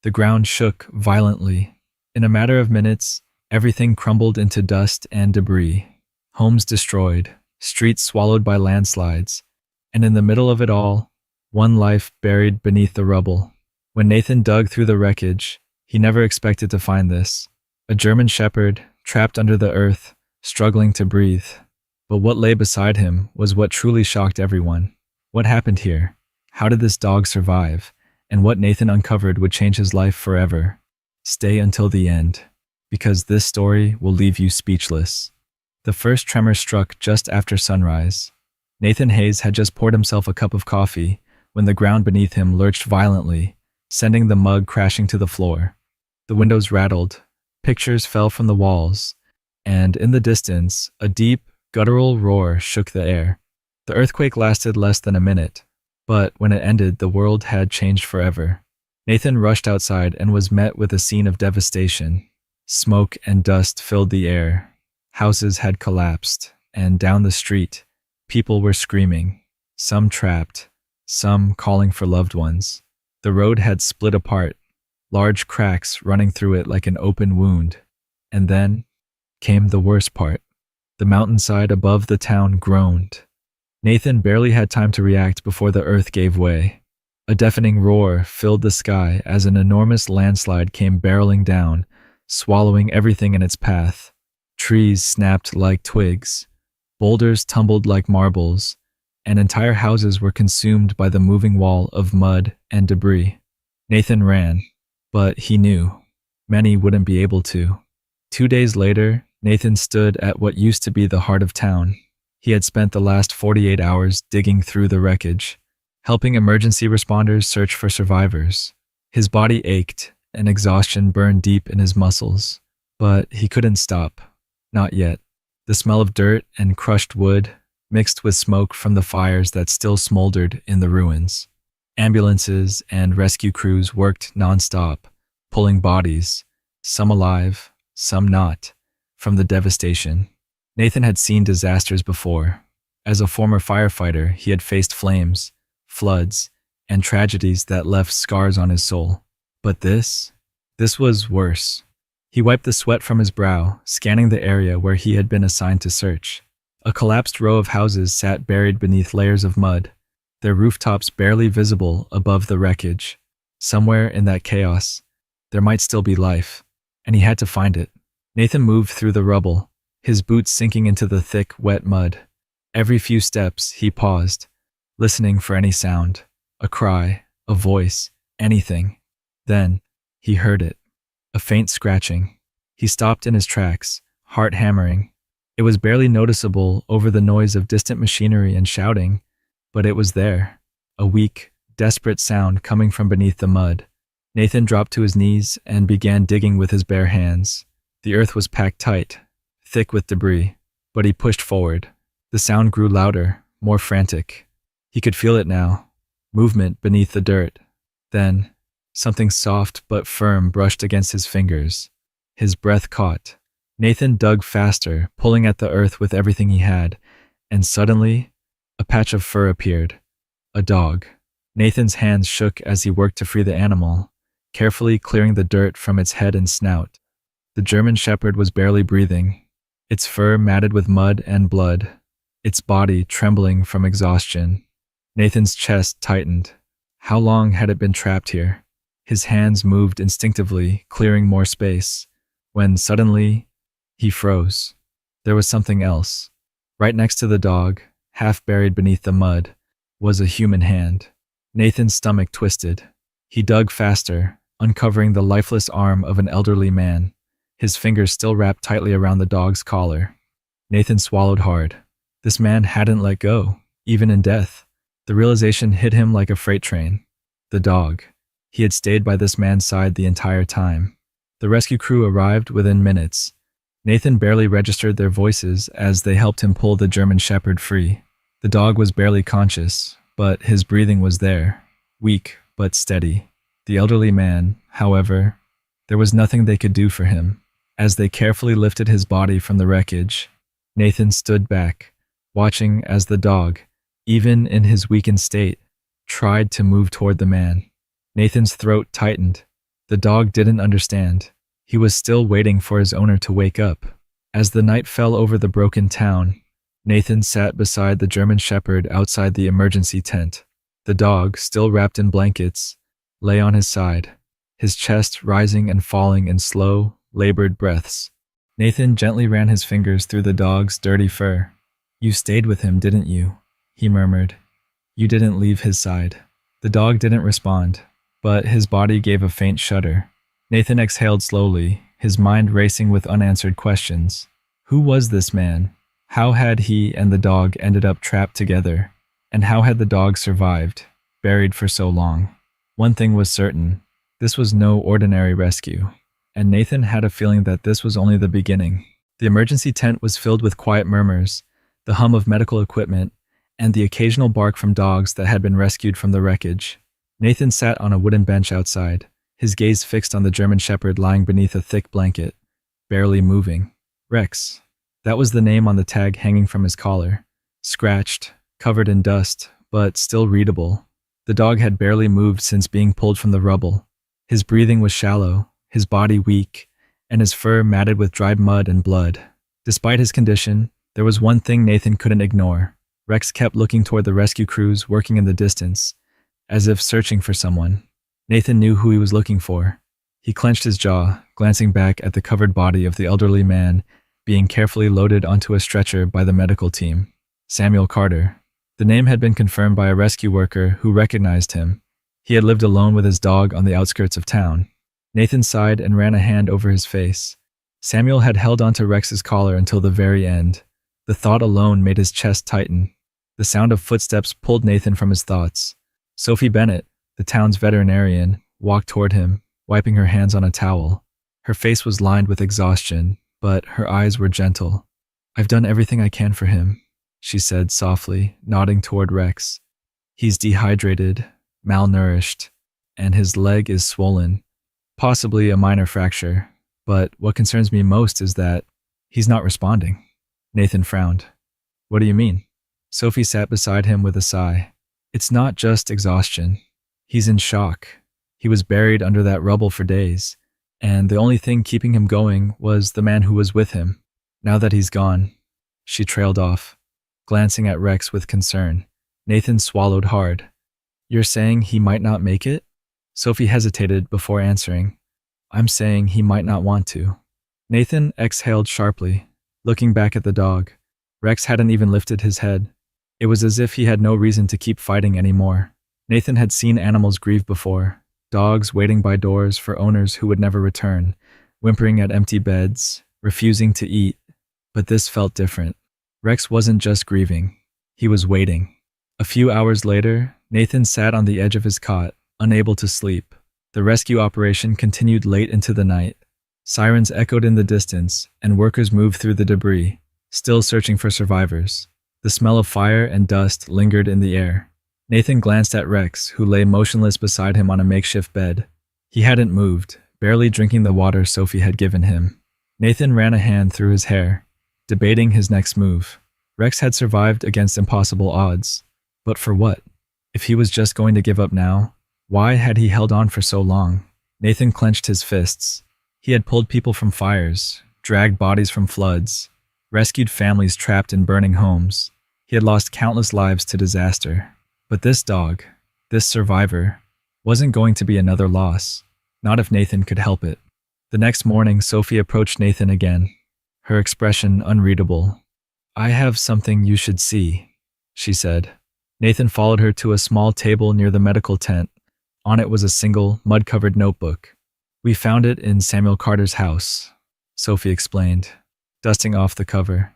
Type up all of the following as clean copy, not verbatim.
The ground shook violently. In a matter of minutes, everything crumbled into dust and debris. Homes destroyed, streets swallowed by landslides, and in the middle of it all, one life buried beneath the rubble. When Nathan dug through the wreckage, he never expected to find this. A German shepherd, trapped under the earth, struggling to breathe. But what lay beside him was what truly shocked everyone. What happened here? How did this dog survive? And what Nathan uncovered would change his life forever. Stay until the end, because this story will leave you speechless. The first tremor struck just after sunrise. Nathan Hayes had just poured himself a cup of coffee when the ground beneath him lurched violently, sending the mug crashing to the floor. The windows rattled, pictures fell from the walls, and in the distance, a deep, guttural roar shook the air. The earthquake lasted less than a minute, but when it ended, the world had changed forever. Nathan rushed outside and was met with a scene of devastation. Smoke and dust filled the air. Houses had collapsed, and down the street, people were screaming, some trapped, some calling for loved ones. The road had split apart, large cracks running through it like an open wound. And then came the worst part. The mountainside above the town groaned. Nathan barely had time to react before the earth gave way. A deafening roar filled the sky as an enormous landslide came barreling down, swallowing everything in its path. Trees snapped like twigs, boulders tumbled like marbles, and entire houses were consumed by the moving wall of mud and debris. Nathan ran, but he knew many wouldn't be able to. 2 days later, Nathan stood at what used to be the heart of town. He had spent the last 48 hours digging through the wreckage, helping emergency responders search for survivors. His body ached, and exhaustion burned deep in his muscles. But he couldn't stop. Not yet. The smell of dirt and crushed wood mixed with smoke from the fires that still smoldered in the ruins. Ambulances and rescue crews worked nonstop, pulling bodies, some alive, some not, from the devastation. Nathan had seen disasters before. As a former firefighter, he had faced flames, floods, and tragedies that left scars on his soul. But this was worse. He wiped the sweat from his brow, scanning the area where he had been assigned to search. A collapsed row of houses sat buried beneath layers of mud, their rooftops barely visible above the wreckage. Somewhere in that chaos, there might still be life, and he had to find it. Nathan moved through the rubble, his boots sinking into the thick, wet mud. Every few steps, he paused, listening for any sound, a cry, a voice, anything. Then, he heard it. A faint scratching. He stopped in his tracks, heart hammering. It was barely noticeable over the noise of distant machinery and shouting, but it was there. A weak, desperate sound coming from beneath the mud. Nathan dropped to his knees and began digging with his bare hands. The earth was packed tight, thick with debris, but he pushed forward. The sound grew louder, more frantic. He could feel it now. Movement beneath the dirt. Then, something soft but firm brushed against his fingers. His breath caught. Nathan dug faster, pulling at the earth with everything he had, and suddenly, a patch of fur appeared. A dog. Nathan's hands shook as he worked to free the animal, carefully clearing the dirt from its head and snout. The German shepherd was barely breathing, its fur matted with mud and blood, its body trembling from exhaustion. Nathan's chest tightened. How long had it been trapped here? His hands moved instinctively, clearing more space, when suddenly, he froze. There was something else. Right next to the dog, half buried beneath the mud, was a human hand. Nathan's stomach twisted. He dug faster, uncovering the lifeless arm of an elderly man, his fingers still wrapped tightly around the dog's collar. Nathan swallowed hard. This man hadn't let go, even in death. The realization hit him like a freight train. The dog. He had stayed by this man's side the entire time. The rescue crew arrived within minutes. Nathan barely registered their voices as they helped him pull the German shepherd free. The dog was barely conscious, but his breathing was there, weak but steady. The elderly man, however, there was nothing they could do for him. As they carefully lifted his body from the wreckage, Nathan stood back, watching as the dog, even in his weakened state, tried to move toward the man. Nathan's throat tightened, The dog didn't understand. He was still waiting for his owner to wake up. As the night fell over the broken town, Nathan sat beside the German Shepherd outside the emergency tent. The dog, still wrapped in blankets, lay on his side, his chest rising and falling in slow, labored breaths. Nathan gently ran his fingers through the dog's dirty fur. "You stayed with him, didn't you?" he murmured. "You didn't leave his side." The dog didn't respond, but his body gave a faint shudder. Nathan exhaled slowly, his mind racing with unanswered questions. Who was this man? How had he and the dog ended up trapped together? And how had the dog survived, buried for so long? One thing was certain, this was no ordinary rescue, and Nathan had a feeling that this was only the beginning. The emergency tent was filled with quiet murmurs, the hum of medical equipment, and the occasional bark from dogs that had been rescued from the wreckage. Nathan sat on a wooden bench outside, his gaze fixed on the German Shepherd lying beneath a thick blanket, barely moving. Rex. That was the name on the tag hanging from his collar. Scratched, covered in dust, but still readable. The dog had barely moved since being pulled from the rubble. His breathing was shallow, his body weak, and his fur matted with dried mud and blood. Despite his condition, there was one thing Nathan couldn't ignore. Rex kept looking toward the rescue crews working in the distance, as if searching for someone. Nathan knew who he was looking for. He clenched his jaw, glancing back at the covered body of the elderly man being carefully loaded onto a stretcher by the medical team. Samuel Carter. The name had been confirmed by a rescue worker who recognized him. He had lived alone with his dog on the outskirts of town. Nathan sighed and ran a hand over his face. Samuel had held onto Rex's collar until the very end. The thought alone made his chest tighten. The sound of footsteps pulled Nathan from his thoughts. Sophie Bennett, the town's veterinarian, walked toward him, wiping her hands on a towel. Her face was lined with exhaustion, but her eyes were gentle. "I've done everything I can for him," she said softly, nodding toward Rex. "He's dehydrated, malnourished, and his leg is swollen. Possibly a minor fracture, but what concerns me most is that he's not responding." Nathan frowned. "What do you mean?" Sophie sat beside him with a sigh. "It's not just exhaustion. He's in shock. He was buried under that rubble for days, and the only thing keeping him going was the man who was with him. Now that he's gone." She trailed off, glancing at Rex with concern. Nathan swallowed hard. "You're saying he might not make it?" Sophie hesitated before answering. "I'm saying he might not want to." Nathan exhaled sharply, looking back at the dog. Rex hadn't even lifted his head. It was as if he had no reason to keep fighting anymore. Nathan had seen animals grieve before. Dogs waiting by doors for owners who would never return, whimpering at empty beds, refusing to eat. But this felt different. Rex wasn't just grieving. He was waiting. A few hours later, Nathan sat on the edge of his cot, unable to sleep. The rescue operation continued late into the night. Sirens echoed in the distance, and workers moved through the debris, still searching for survivors. The smell of fire and dust lingered in the air. Nathan glanced at Rex, who lay motionless beside him on a makeshift bed. He hadn't moved, barely drinking the water Sophie had given him. Nathan ran a hand through his hair, debating his next move. Rex had survived against impossible odds. But for what? If he was just going to give up now, why had he held on for so long? Nathan clenched his fists. He had pulled people from fires, dragged bodies from floods, rescued families trapped in burning homes. He had lost countless lives to disaster. But this dog, this survivor, wasn't going to be another loss. Not if Nathan could help it. The next morning, Sophie approached Nathan again, her expression unreadable. "I have something you should see," she said. Nathan followed her to a small table near the medical tent. On it was a single, mud-covered notebook. "We found it in Samuel Carter's house," Sophie explained, dusting off the cover.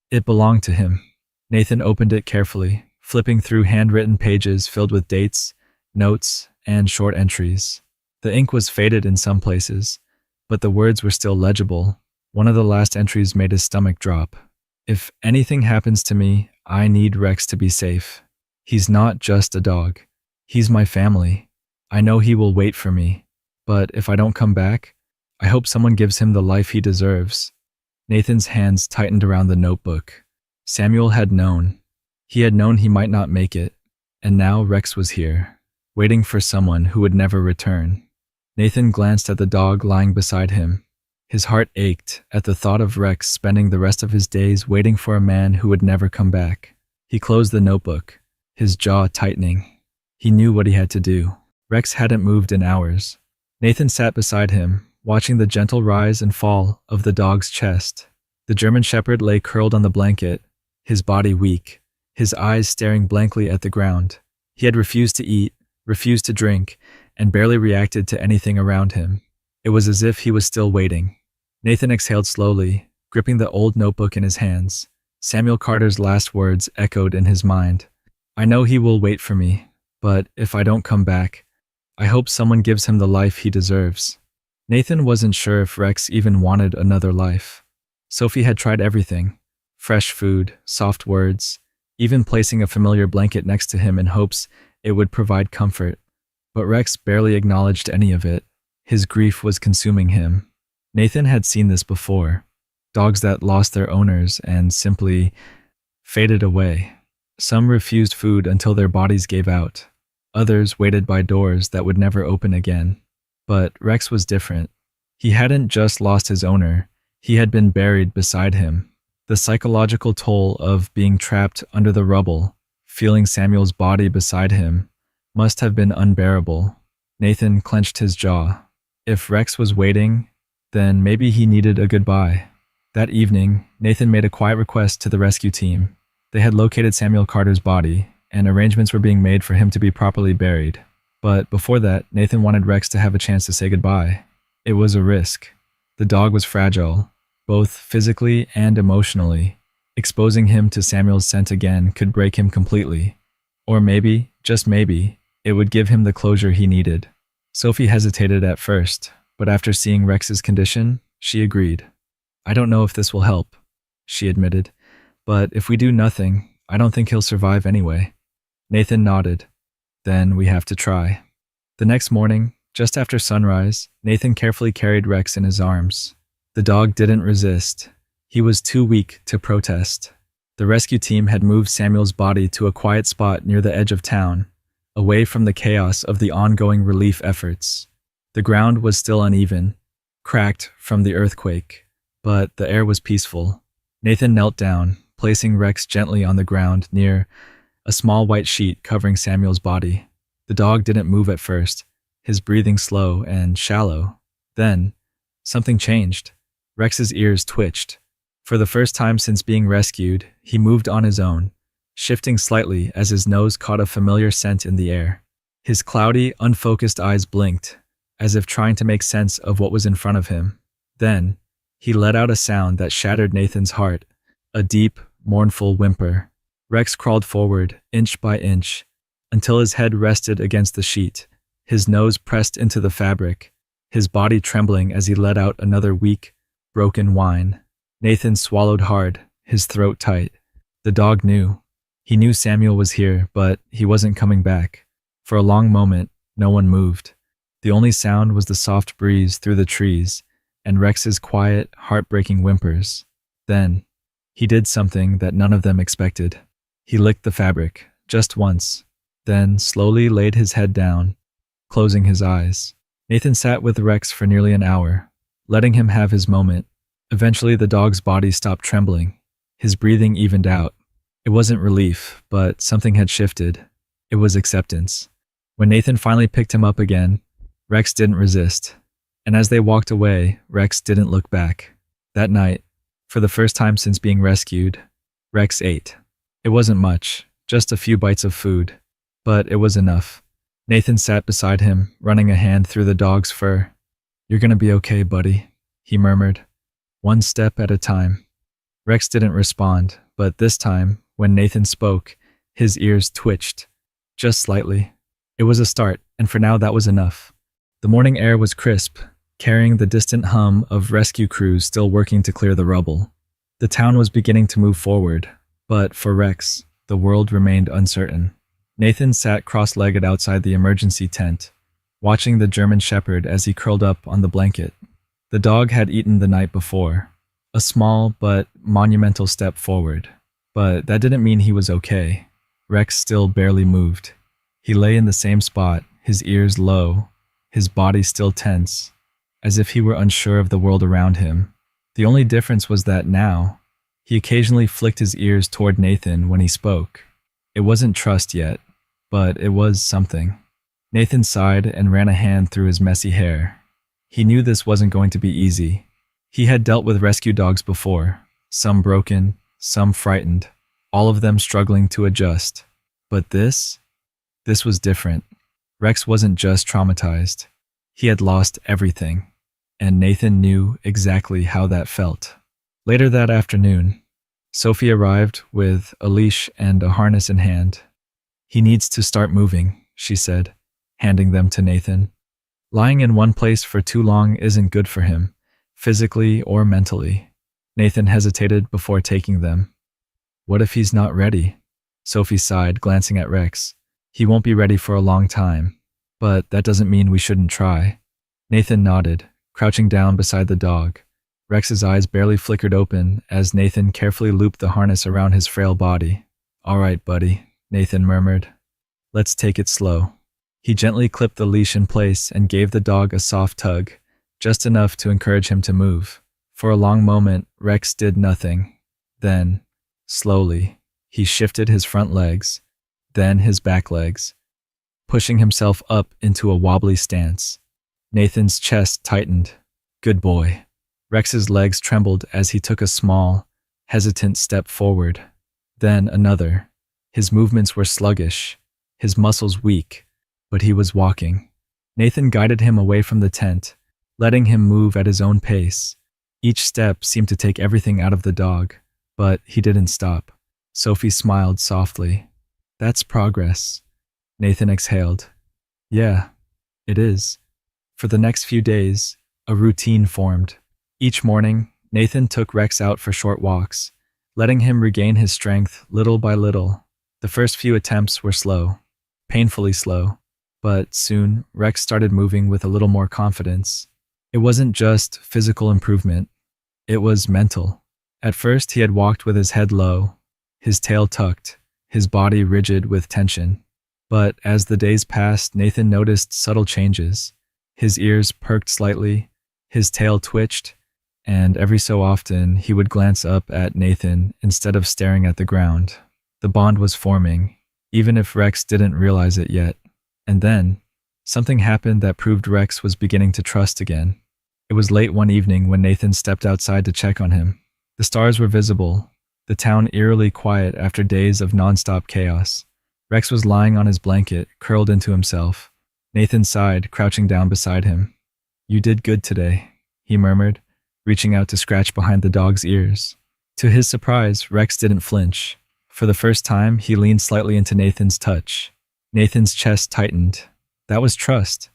"It belonged to him." Nathan opened it carefully, flipping through handwritten pages filled with dates, notes, and short entries. The ink was faded in some places, but the words were still legible. One of the last entries made his stomach drop. "If anything happens to me, I need Rex to be safe. He's not just a dog. He's my family. I know he will wait for me, but if I don't come back, I hope someone gives him the life he deserves." Nathan's hands tightened around the notebook. Samuel had known. He had known he might not make it, and now Rex was here, waiting for someone who would never return. Nathan glanced at the dog lying beside him. His heart ached at the thought of Rex spending the rest of his days waiting for a man who would never come back. He closed the notebook, his jaw tightening. He knew what he had to do. Rex hadn't moved in hours. Nathan sat beside him, watching the gentle rise and fall of the dog's chest. The German Shepherd lay curled on the blanket, his body weak, his eyes staring blankly at the ground. He had refused to eat, refused to drink, and barely reacted to anything around him. It was as if he was still waiting. Nathan exhaled slowly, gripping the old notebook in his hands. Samuel Carter's last words echoed in his mind. "I know he will wait for me, but if I don't come back, I hope someone gives him the life he deserves." Nathan wasn't sure if Rex even wanted another life. Sophie had tried everything: fresh food, soft words, even placing a familiar blanket next to him in hopes it would provide comfort. But Rex barely acknowledged any of it. His grief was consuming him. Nathan had seen this before. Dogs that lost their owners and simply faded away. Some refused food until their bodies gave out. Others waited by doors that would never open again. But Rex was different. He hadn't just lost his owner, he had been buried beside him. The psychological toll of being trapped under the rubble, feeling Samuel's body beside him, must have been unbearable. Nathan clenched his jaw. If Rex was waiting, then maybe he needed a goodbye. That evening, Nathan made a quiet request to the rescue team. They had located Samuel Carter's body, and arrangements were being made for him to be properly buried. But before that, Nathan wanted Rex to have a chance to say goodbye. It was a risk. The dog was fragile, both physically and emotionally. Exposing him to Samuel's scent again could break him completely. Or maybe, just maybe, it would give him the closure he needed. Sophie hesitated at first, but after seeing Rex's condition, she agreed. "I don't know if this will help," she admitted, "but if we do nothing, I don't think he'll survive anyway." Nathan nodded. "Then we have to try." The next morning, just after sunrise, Nathan carefully carried Rex in his arms. The dog didn't resist. He was too weak to protest. The rescue team had moved Samuel's body to a quiet spot near the edge of town, away from the chaos of the ongoing relief efforts. The ground was still uneven, cracked from the earthquake, but the air was peaceful. Nathan knelt down, placing Rex gently on the ground near a small white sheet covering Samuel's body. The dog didn't move at first, his breathing slow and shallow. Then, something changed. Rex's ears twitched. For the first time since being rescued, he moved on his own, shifting slightly as his nose caught a familiar scent in the air. His cloudy, unfocused eyes blinked, as if trying to make sense of what was in front of him. Then, he let out a sound that shattered Nathan's heart, a deep, mournful whimper. Rex crawled forward, inch by inch, until his head rested against the sheet, his nose pressed into the fabric, his body trembling as he let out another weak, broken whine. Nathan swallowed hard, his throat tight. The dog knew. He knew Samuel was here, but he wasn't coming back. For a long moment, no one moved. The only sound was the soft breeze through the trees and Rex's quiet, heartbreaking whimpers. Then, he did something that none of them expected. He licked the fabric, just once, then slowly laid his head down, closing his eyes. Nathan sat with Rex for nearly an hour, letting him have his moment. Eventually, the dog's body stopped trembling. His breathing evened out. It wasn't relief, but something had shifted. It was acceptance. When Nathan finally picked him up again, Rex didn't resist. And as they walked away, Rex didn't look back. That night, for the first time since being rescued, Rex ate. It wasn't much, just a few bites of food, but it was enough. Nathan sat beside him, running a hand through the dog's fur. "You're gonna be okay, buddy," he murmured. "One step at a time." Rex didn't respond, but this time, when Nathan spoke, his ears twitched, just slightly. It was a start, and for now that was enough. The morning air was crisp, carrying the distant hum of rescue crews still working to clear the rubble. The town was beginning to move forward, but for Rex, the world remained uncertain. Nathan sat cross-legged outside the emergency tent, watching the German Shepherd as he curled up on the blanket. The dog had eaten the night before, a small but monumental step forward. But that didn't mean he was okay. Rex still barely moved. He lay in the same spot, his ears low, his body still tense, as if he were unsure of the world around him. The only difference was that now, he occasionally flicked his ears toward Nathan when he spoke. It wasn't trust yet, but it was something. Nathan sighed and ran a hand through his messy hair. He knew this wasn't going to be easy. He had dealt with rescue dogs before, some broken, some frightened, all of them struggling to adjust. But this was different. Rex wasn't just traumatized. He had lost everything, and Nathan knew exactly how that felt. Later that afternoon, Sophie arrived with a leash and a harness in hand. "He needs to start moving," she said, handing them to Nathan. "Lying in one place for too long isn't good for him, physically or mentally." Nathan hesitated before taking them. "What if he's not ready?" Sophie sighed, glancing at Rex. "He won't be ready for a long time, but that doesn't mean we shouldn't try." Nathan nodded, crouching down beside the dog. Rex's eyes barely flickered open as Nathan carefully looped the harness around his frail body. "All right, buddy," Nathan murmured. "Let's take it slow." He gently clipped the leash in place and gave the dog a soft tug, just enough to encourage him to move. For a long moment, Rex did nothing. Then, slowly, he shifted his front legs, then his back legs, pushing himself up into a wobbly stance. Nathan's chest tightened. "Good boy." Rex's legs trembled as he took a small, hesitant step forward. Then another. His movements were sluggish, his muscles weak, but he was walking. Nathan guided him away from the tent, letting him move at his own pace. Each step seemed to take everything out of the dog, but he didn't stop. Sophie smiled softly. "That's progress." Nathan exhaled. "Yeah, it is." For the next few days, a routine formed. Each morning, Nathan took Rex out for short walks, letting him regain his strength little by little. The first few attempts were slow, painfully slow, but soon Rex started moving with a little more confidence. It wasn't just physical improvement, it was mental. At first, he had walked with his head low, his tail tucked, his body rigid with tension. But as the days passed, Nathan noticed subtle changes. His ears perked slightly, his tail twitched, and every so often he would glance up at Nathan instead of staring at the ground. The bond was forming, even if Rex didn't realize it yet. And then, something happened that proved Rex was beginning to trust again. It was late one evening when Nathan stepped outside to check on him. The stars were visible, the town eerily quiet after days of nonstop chaos. Rex was lying on his blanket, curled into himself. Nathan sighed, crouching down beside him. "You did good today," he murmured, reaching out to scratch behind the dog's ears. To his surprise, Rex didn't flinch. For the first time, he leaned slightly into Nathan's touch. Nathan's chest tightened. That was trust.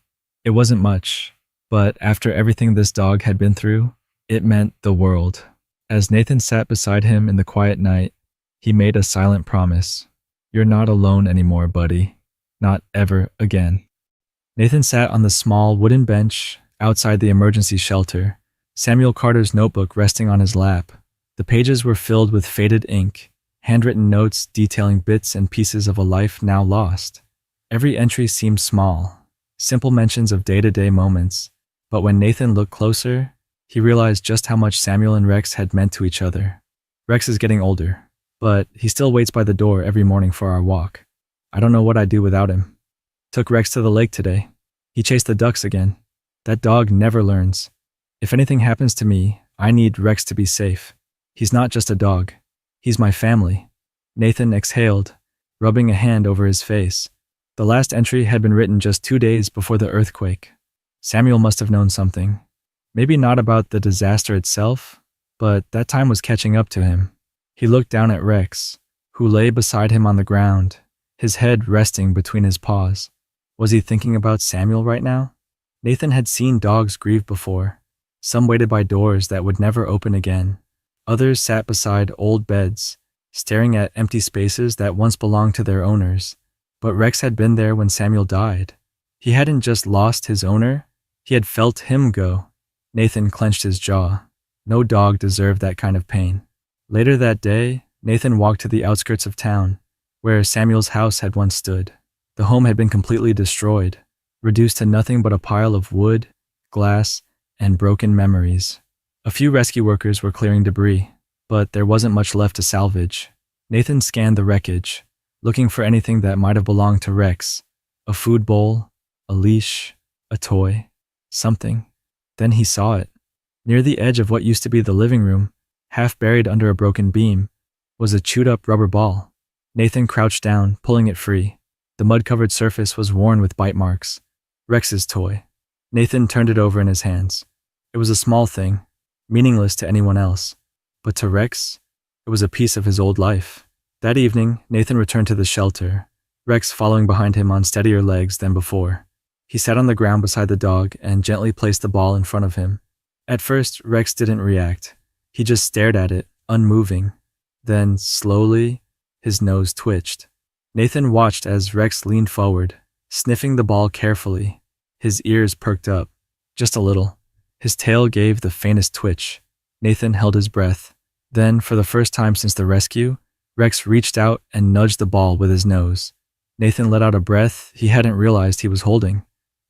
It wasn't much, but after everything this dog had been through, it meant the world. As Nathan sat beside him in the quiet night, he made a silent promise. "You're not alone anymore, buddy. Not ever again." Nathan sat on the small wooden bench outside the emergency shelter, Samuel Carter's notebook resting on his lap. The pages were filled with faded ink, handwritten notes detailing bits and pieces of a life now lost. Every entry seemed small, simple mentions of day-to-day moments, but when Nathan looked closer, he realized just how much Samuel and Rex had meant to each other. "Rex is getting older, but he still waits by the door every morning for our walk. I don't know what I'd do without him. Took Rex to the lake today. He chased the ducks again. That dog never learns. If anything happens to me, I need Rex to be safe. He's not just a dog. He's my family." Nathan exhaled, rubbing a hand over his face. The last entry had been written just 2 days before the earthquake. Samuel must have known something. Maybe not about the disaster itself, but that time was catching up to him. He looked down at Rex, who lay beside him on the ground, his head resting between his paws. Was he thinking about Samuel right now? Nathan had seen dogs grieve before. Some waited by doors that would never open again. Others sat beside old beds, staring at empty spaces that once belonged to their owners. But Rex had been there when Samuel died. He hadn't just lost his owner, he had felt him go. Nathan clenched his jaw. No dog deserved that kind of pain. Later that day, Nathan walked to the outskirts of town, where Samuel's house had once stood. The home had been completely destroyed. reduced to nothing but a pile of wood, glass, and broken memories. A few rescue workers were clearing debris, but there wasn't much left to salvage. Nathan scanned the wreckage, looking for anything that might have belonged to Rex. A food bowl, a leash, a toy, something. Then he saw it. Near the edge of what used to be the living room, half buried under a broken beam, was a chewed-up rubber ball. Nathan crouched down, pulling it free. The mud-covered surface was worn with bite marks. Rex's toy. Nathan turned it over in his hands. It was a small thing, meaningless to anyone else. But to Rex, it was a piece of his old life. That evening, Nathan returned to the shelter, Rex following behind him on steadier legs than before. He sat on the ground beside the dog and gently placed the ball in front of him. At first, Rex didn't react. He just stared at it, unmoving. Then, slowly, his nose twitched. Nathan watched as Rex leaned forward, sniffing the ball carefully. His ears perked up, just a little. His tail gave the faintest twitch. Nathan held his breath. Then, for the first time since the rescue, Rex reached out and nudged the ball with his nose. Nathan let out a breath he hadn't realized he was holding.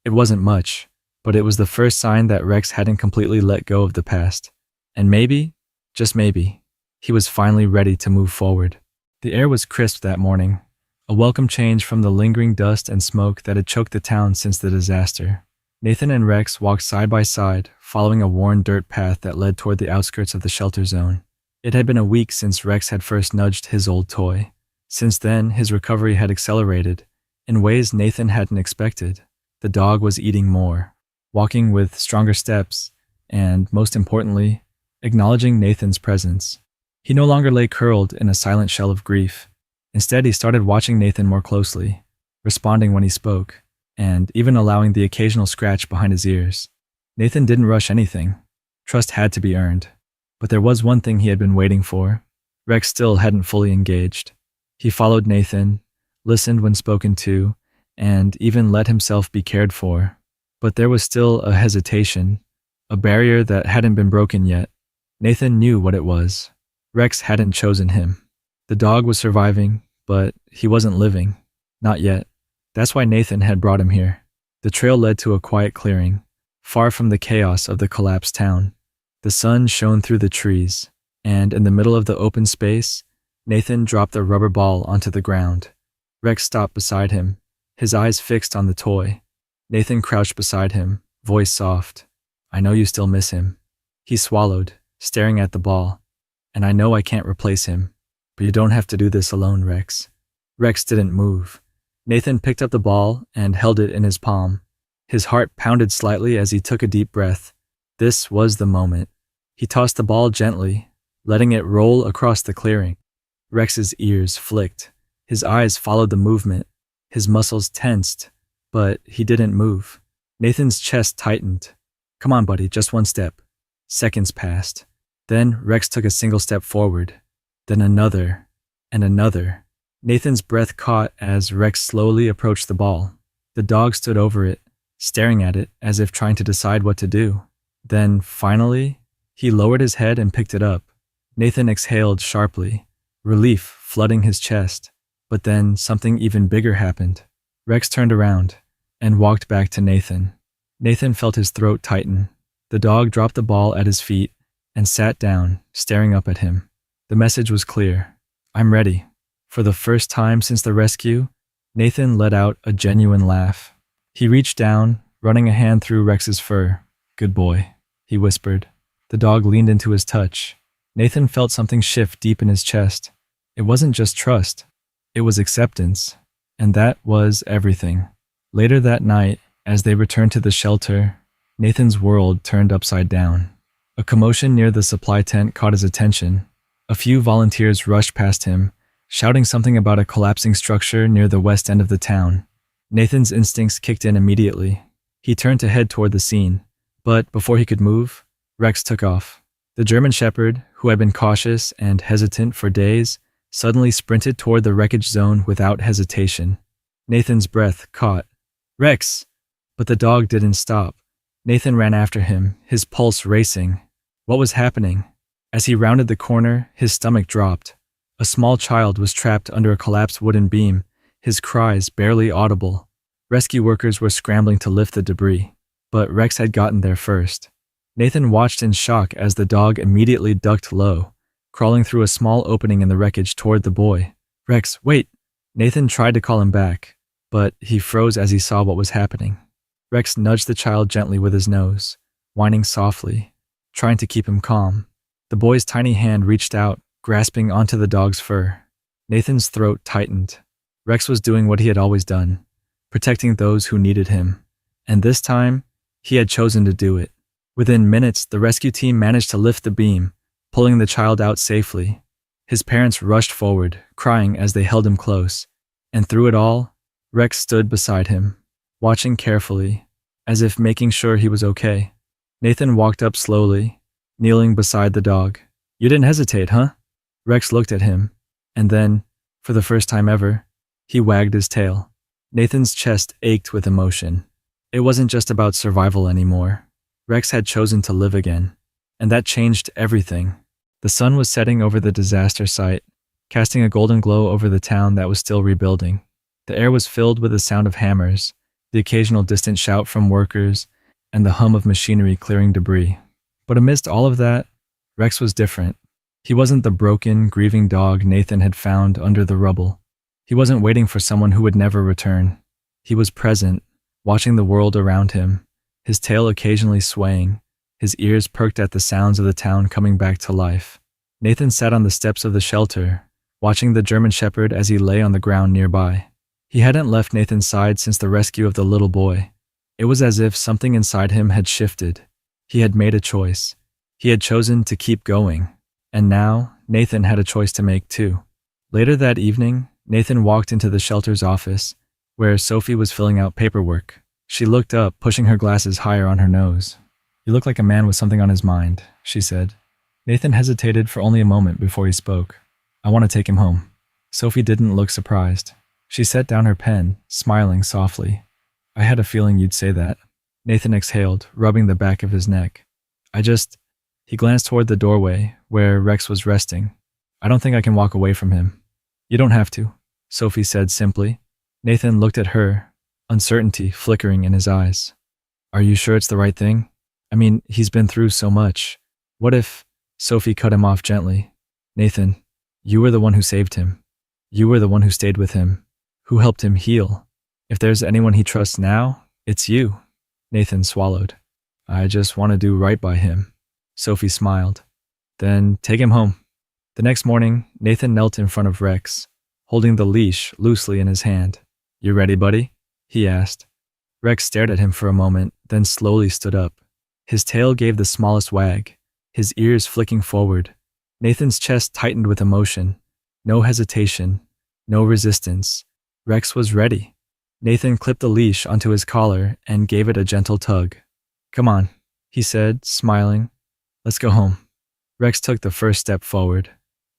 It wasn't much, but it was the first sign that Rex hadn't completely let go of the past. And maybe, just maybe, he was finally ready to move forward. The air was crisp that morning, a welcome change from the lingering dust and smoke that had choked the town since the disaster. Nathan and Rex walked side by side, following a worn dirt path that led toward the outskirts of the shelter zone. It had been a week since Rex had first nudged his old toy. Since then, his recovery had accelerated, in ways Nathan hadn't expected. The dog was eating more, walking with stronger steps, and, most importantly, acknowledging Nathan's presence. He no longer lay curled in a silent shell of grief. Instead, he started watching Nathan more closely, responding when he spoke, and even allowing the occasional scratch behind his ears. Nathan didn't rush anything. Trust had to be earned. But there was one thing he had been waiting for. Rex still hadn't fully engaged. He followed Nathan, listened when spoken to, and even let himself be cared for. But there was still a hesitation, a barrier that hadn't been broken yet. Nathan knew what it was. Rex hadn't chosen him. The dog was surviving, but he wasn't living. Not yet. That's why Nathan had brought him here. The trail led to a quiet clearing, far from the chaos of the collapsed town. The sun shone through the trees, and in the middle of the open space, Nathan dropped the rubber ball onto the ground. Rex stopped beside him, his eyes fixed on the toy. Nathan crouched beside him, voice soft. "I know you still miss him." He swallowed, staring at the ball. "And I know I can't replace him, but you don't have to do this alone, Rex." Rex didn't move. Nathan picked up the ball and held it in his palm. His heart pounded slightly as he took a deep breath. This was the moment. He tossed the ball gently, letting it roll across the clearing. Rex's ears flicked. His eyes followed the movement. His muscles tensed, but he didn't move. Nathan's chest tightened. "Come on, buddy, just one step." Seconds passed. Then Rex took a single step forward. Then another, and another. Nathan's breath caught as Rex slowly approached the ball. The dog stood over it, staring at it as if trying to decide what to do. Then, finally, he lowered his head and picked it up. Nathan exhaled sharply, relief flooding his chest. But then something even bigger happened. Rex turned around and walked back to Nathan. Nathan felt his throat tighten. The dog dropped the ball at his feet and sat down, staring up at him. The message was clear. "I'm ready." For the first time since the rescue, Nathan let out a genuine laugh. He reached down, running a hand through Rex's fur. "Good boy," he whispered. The dog leaned into his touch. Nathan felt something shift deep in his chest. It wasn't just trust. It was acceptance. And that was everything. Later that night, as they returned to the shelter, Nathan's world turned upside down. A commotion near the supply tent caught his attention. A few volunteers rushed past him, shouting something about a collapsing structure near the west end of the town. Nathan's instincts kicked in immediately. He turned to head toward the scene, but before he could move, Rex took off. The German Shepherd, who had been cautious and hesitant for days, suddenly sprinted toward the wreckage zone without hesitation. Nathan's breath caught. "Rex!" But the dog didn't stop. Nathan ran after him, his pulse racing. What was happening? As he rounded the corner, his stomach dropped. A small child was trapped under a collapsed wooden beam, his cries barely audible. Rescue workers were scrambling to lift the debris, but Rex had gotten there first. Nathan watched in shock as the dog immediately ducked low, crawling through a small opening in the wreckage toward the boy. "Rex, wait!" Nathan tried to call him back, but he froze as he saw what was happening. Rex nudged the child gently with his nose, whining softly, trying to keep him calm. The boy's tiny hand reached out, grasping onto the dog's fur. Nathan's throat tightened. Rex was doing what he had always done, protecting those who needed him. And this time, he had chosen to do it. Within minutes, the rescue team managed to lift the beam, pulling the child out safely. His parents rushed forward, crying as they held him close. And through it all, Rex stood beside him, watching carefully, as if making sure he was okay. Nathan walked up slowly, kneeling beside the dog. "You didn't hesitate, huh?" Rex looked at him, and then, for the first time ever, he wagged his tail. Nathan's chest ached with emotion. It wasn't just about survival anymore. Rex had chosen to live again, and that changed everything. The sun was setting over the disaster site, casting a golden glow over the town that was still rebuilding. The air was filled with the sound of hammers, the occasional distant shout from workers, and the hum of machinery clearing debris. But amidst all of that, Rex was different. He wasn't the broken, grieving dog Nathan had found under the rubble. He wasn't waiting for someone who would never return. He was present, watching the world around him, his tail occasionally swaying, his ears perked at the sounds of the town coming back to life. Nathan sat on the steps of the shelter, watching the German Shepherd as he lay on the ground nearby. He hadn't left Nathan's side since the rescue of the little boy. It was as if something inside him had shifted. He had made a choice. He had chosen to keep going. And now, Nathan had a choice to make too. Later that evening, Nathan walked into the shelter's office, where Sophie was filling out paperwork. She looked up, pushing her glasses higher on her nose. "You look like a man with something on his mind," she said. Nathan hesitated for only a moment before he spoke. "I want to take him home." Sophie didn't look surprised. She set down her pen, smiling softly. "I had a feeling you'd say that." Nathan exhaled, rubbing the back of his neck. He glanced toward the doorway, where Rex was resting. "I don't think I can walk away from him." "You don't have to," Sophie said simply. Nathan looked at her, uncertainty flickering in his eyes. "Are you sure it's the right thing? I mean, he's been through so much. What if—" Sophie cut him off gently. "Nathan, you were the one who saved him. You were the one who stayed with him, who helped him heal. If there's anyone he trusts now, it's you." Nathan swallowed. "I just want to do right by him." Sophie smiled. "Then take him home." The next morning, Nathan knelt in front of Rex, holding the leash loosely in his hand. "You ready, buddy?" he asked. Rex stared at him for a moment, then slowly stood up. His tail gave the smallest wag, his ears flicking forward. Nathan's chest tightened with emotion. No hesitation, no resistance. Rex was ready. Nathan clipped the leash onto his collar and gave it a gentle tug. "Come on," he said, smiling. "Let's go home." Rex took the first step forward,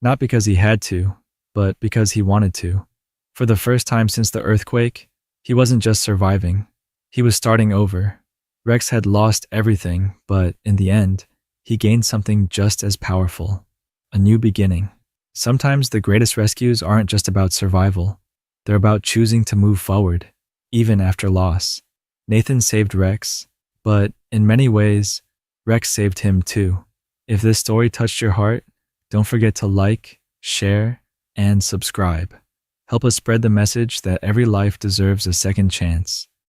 not because he had to, but because he wanted to. For the first time since the earthquake, he wasn't just surviving. He was starting over. Rex had lost everything, but in the end, he gained something just as powerful. A new beginning. Sometimes the greatest rescues aren't just about survival. They're about choosing to move forward, even after loss. Nathan saved Rex, but in many ways, Rex saved him too. If this story touched your heart, don't forget to like, share, and subscribe. Help us spread the message that every life deserves a second chance.